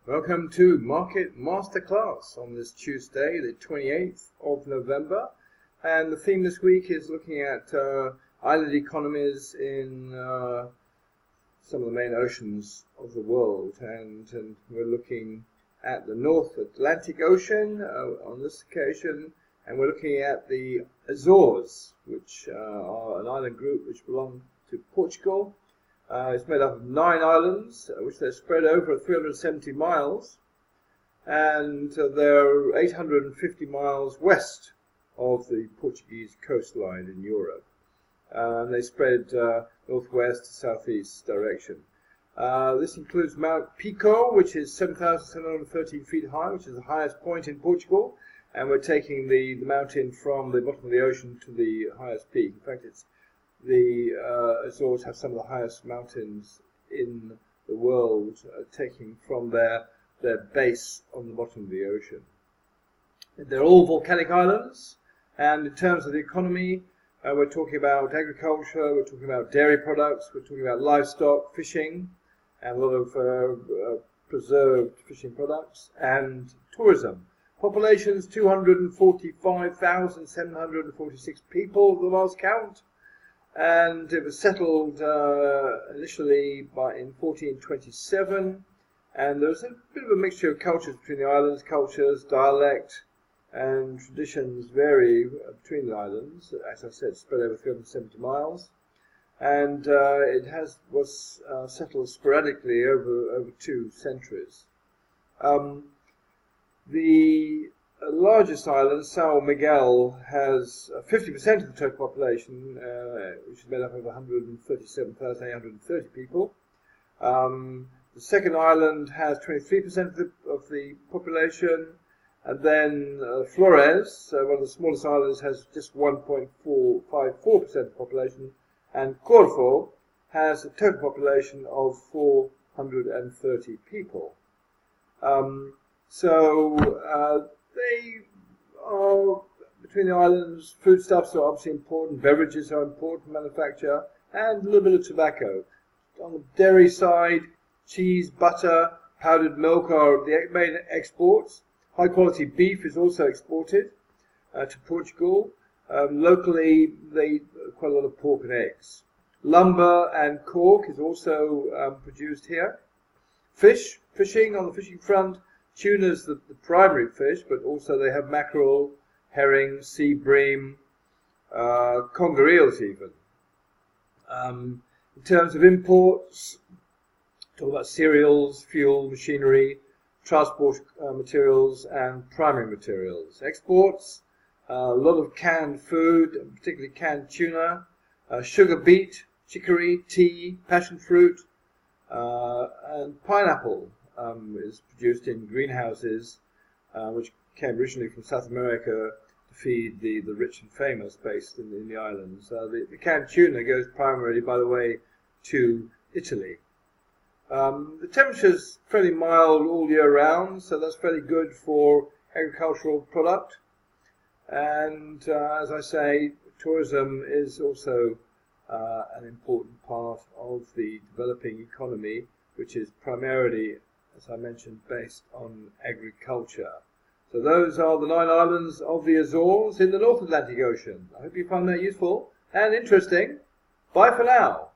Welcome to Market Masterclass on this Tuesday, the 28th of November. And the theme this week is looking at island economies in some of the main oceans of the world. And we're looking at the North Atlantic Ocean on this occasion. And we're looking at the Azores, which are an island group which belong to Portugal. It's made up of 9 islands, which they're spread over 370 miles, and they're 850 miles west of the Portuguese coastline in Europe. And they spread northwest to southeast direction. This includes Mount Pico, which is 7,713 feet high, which is the highest point in Portugal, and we're taking the mountain from the bottom of the ocean to the highest peak. In fact, the Azores have some of the highest mountains in the world, taking from their base on the bottom of the ocean. They're all volcanic islands, and in terms of the economy, we're talking about agriculture, we're talking about dairy products, we're talking about livestock, fishing, and a lot of preserved fishing products, and tourism. Populations 245,746 people at the last count. And it was settled initially in 1427, and there was a bit of a mixture of cultures between the islands. Cultures, dialect, and traditions vary between the islands. As I said, spread over 370 miles, and it was settled sporadically over 2 centuries. The largest island, São Miguel, has 50% of the total population, which is made up of 137,830 people. The second island has 23% of the population, and then Flores, one of the smallest islands, has just 1.54% of the population, and Corfu has a total population of 430 people. They are, between the islands, foodstuffs are obviously important, beverages are important, manufacture, and a little bit of tobacco. On the dairy side, cheese, butter, powdered milk are the main exports. High quality beef is also exported to Portugal. Locally, they quite a lot of pork and eggs. Lumber and cork is also produced here. Fishing on the fishing front. Tuna's the primary fish, but also they have mackerel, herring, sea bream, conger eels even. In terms of imports, talk about cereals, fuel, machinery, transport materials, and primary materials. Exports, a lot of canned food, particularly canned tuna, sugar beet, chicory, tea, passion fruit, and pineapple. Is produced in greenhouses, which came originally from South America to feed the rich and famous based in the islands. The canned tuna goes primarily, by the way, to Italy. The temperature's fairly mild all year round, so that's fairly good for agricultural product. And as I say, tourism is also an important part of the developing economy, which is primarily, as I mentioned, based on agriculture. So those are the 9 islands of the Azores in the North Atlantic Ocean. I hope you found that useful and interesting. Bye for now.